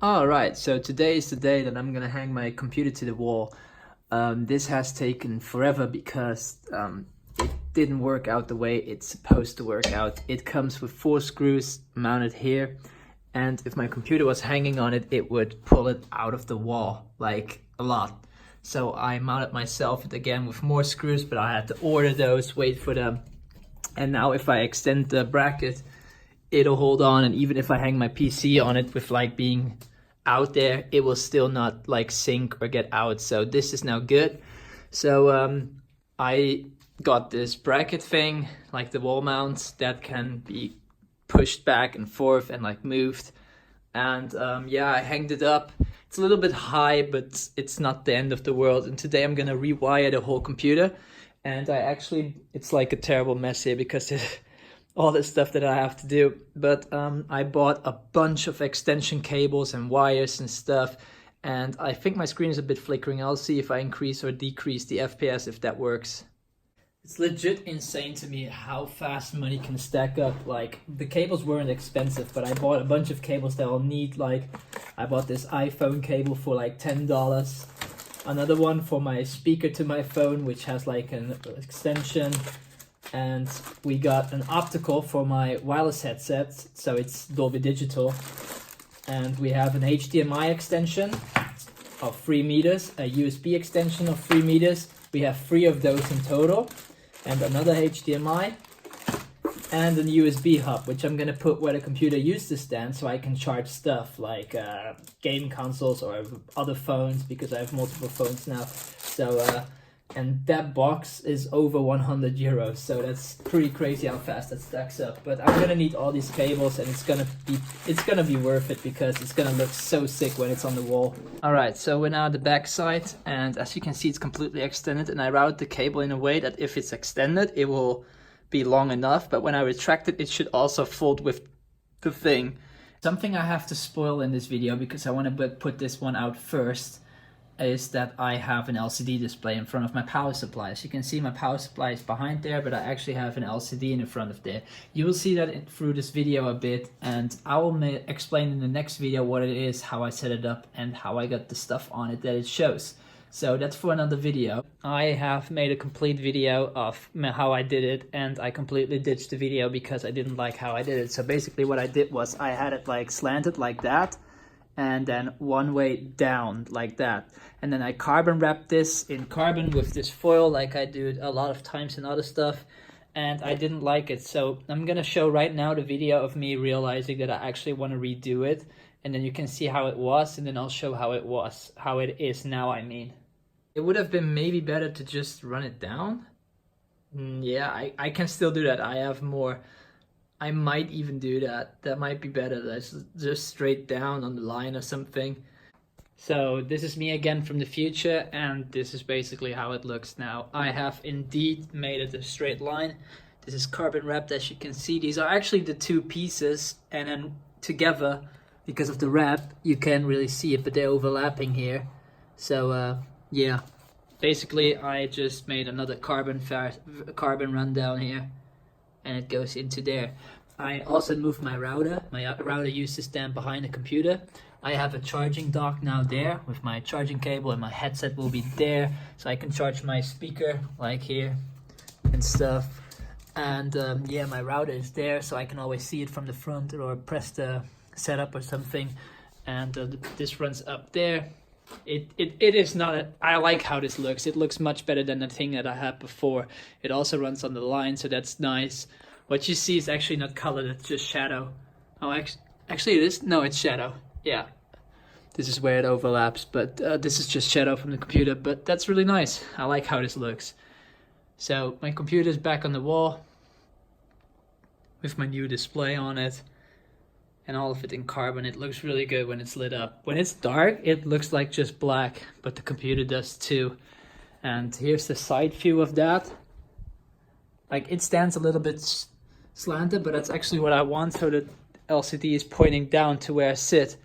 Alright, so today is the day that I'm gonna hang my computer to the wall. This has taken forever because it didn't work out the way it's supposed to work out. It comes with 4 screws mounted here, and if my computer was hanging on it, it would pull it out of the wall, like a lot. So I mounted myself again with more screws, but I had to order those, wait for them. And now if I extend the bracket, it'll hold on, and even if I hang my PC on it with like being out there, it will still not like sink or get out. So this is now good. So I got this bracket thing, like the wall mounts that can be pushed back and forth and like moved. And yeah, I hanged it up. It's a little bit high, but it's not the end of the world. And today I'm gonna rewire the whole computer. And it's like a terrible mess here because all the stuff that I have to do. But I bought a bunch of extension cables and wires and stuff. And I think my screen is a bit flickering. I'll see if I increase or decrease the FPS if that works. It's legit insane to me how fast money can stack up. Like, the cables weren't expensive, but I bought a bunch of cables that I'll need. Like, I bought this iPhone cable for like $10. Another one for my speaker to my phone, which has like an extension. And we got an optical for my wireless headset, so it's Dolby Digital. And we have an HDMI extension of 3 meters, a USB extension of 3 meters. We have 3 of those in total. And another HDMI. And a USB hub, which I'm gonna put where the computer used to stand so I can charge stuff like game consoles or other phones, because I have multiple phones now. So, and that box is over 100 euros, so that's pretty crazy how fast that stacks up. But I'm gonna need all these cables, and it's gonna be worth it because it's gonna look so sick when it's on the wall. Alright, so we're now at the back side, and as you can see, it's completely extended, and I routed the cable in a way that if it's extended, it will be long enough, but when I retract it, it should also fold with the thing. Something I have to spoil in this video, because I want to put this one out first, is that I have an LCD display in front of my power supply. As you can see, my power supply is behind there, but I actually have an LCD in front of there. You will see that through this video a bit, and I will explain in the next video what it is, how I set it up, and how I got the stuff on it that it shows. So that's for another video. I have made a complete video of how I did it, and I completely ditched the video because I didn't like how I did it. So basically what I did was I had it like slanted like that, and then one way down like that. And then I carbon wrapped this in carbon with this foil like I do a lot of times in other stuff, and I didn't like it. So I'm gonna show right now the video of me realizing that I actually want to redo it, and then you can see how it was, and then I'll show how it is now, I mean. It would have been maybe better to just run it down. Yeah, I can still do that. I have more. I might even do that. That might be better. That's just straight down on the line or something. So this is me again from the future, and this is basically how it looks now. I have indeed made it a straight line. This is carbon wrapped, as you can see. These are actually the 2 pieces, and then together, because of the wrap, you can't really see it, but they're overlapping here. So yeah, basically I just made another carbon run down here, and it goes into there. I also moved my router. My router used to stand behind the computer. I have a charging dock now there with my charging cable, and my headset will be there, so I can charge my speaker like here and stuff. And yeah, my router is there, so I can always see it from the front or press the setup or something. And this runs up there. It is not I like how this looks. It looks much better than the thing that I had before. It also runs on the line, so that's nice. What you see is actually not colored, it's just shadow. Oh, actually it is? No, it's shadow. Yeah. This is where it overlaps, but this is just shadow from the computer, but that's really nice. I like how this looks. So my computer is back on the wall with my new display on it. And all of it in carbon. It looks really good when it's lit up. When it's dark, it looks like just black, but the computer does too. And here's the side view of that. Like, it stands a little bit slanted, but that's actually what I want, so the LCD is pointing down to where I sit.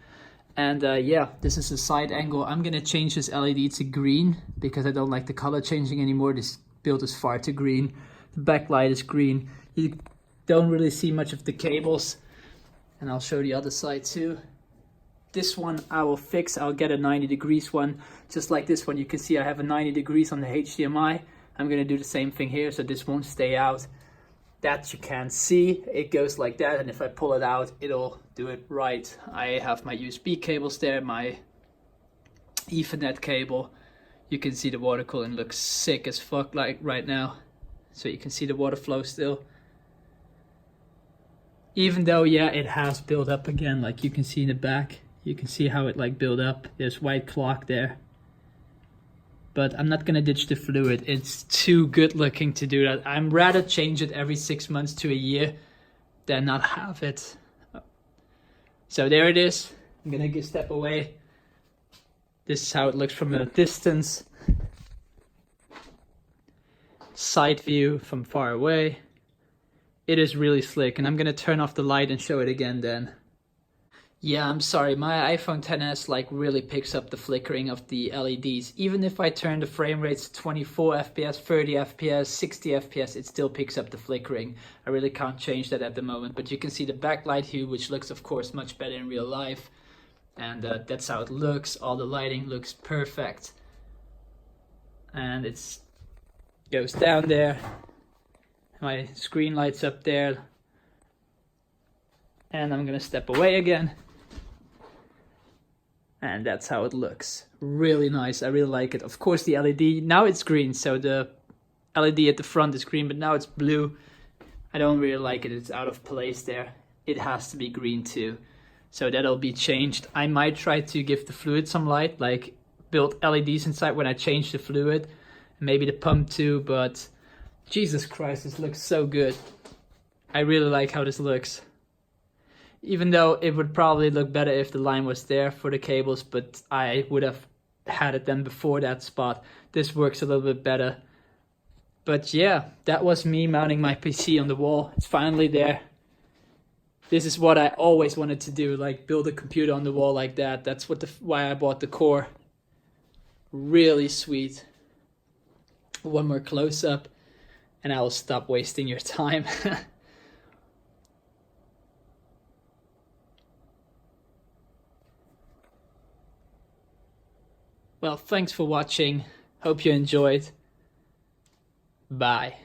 And yeah, this is a side angle. I'm gonna change this LED to green because I don't like the color changing anymore. This build is far too green. The backlight is green. You don't really see much of the cables. And I'll show the other side too. This one I will fix. I'll get a 90 degrees one, just like this one. You can see I have a 90 degrees on the HDMI. I'm gonna do the same thing here, so this won't stay out. That you can't see, it goes like that, and if I pull it out, it'll do it right. I have my USB cables there, my Ethernet cable. You can see the water cooling looks sick as fuck like right now. So you can see the water flow still. Even though, yeah, it has built up again, like you can see in the back. You can see how it like built up. There's white clock there. But I'm not gonna ditch the fluid. It's too good looking to do that. I'm rather change it every 6 months to a year than not have it. So there it is. I'm gonna step away. This is how it looks from a distance. Side view from far away. It is really slick, and I'm gonna turn off the light and show it again then. Yeah, I'm sorry, my iPhone XS like really picks up the flickering of the LEDs. Even if I turn the frame rates to 24 FPS, 30 FPS, 60 FPS, it still picks up the flickering. I really can't change that at the moment, but you can see the backlight hue, which looks of course much better in real life. And that's how it looks. All the lighting looks perfect. And it goes down there. My screen lights up there. And I'm gonna step away again. And that's how it looks. Really nice, I really like it. Of course the LED, now it's green, so the LED at the front is green, but now it's blue. I don't really like it, it's out of place there. It has to be green too. So that'll be changed. I might try to give the fluid some light, like build LEDs inside when I change the fluid. Maybe the pump too, but Jesus Christ, this looks so good. I really like how this looks. Even though it would probably look better if the line was there for the cables, but I would have had it then before that spot. This works a little bit better. But yeah, that was me mounting my PC on the wall. It's finally there. This is what I always wanted to do, like build a computer on the wall like that. That's why I bought the core. Really sweet. One more close up and I will stop wasting your time. Well, thanks for watching. Hope you enjoyed. Bye.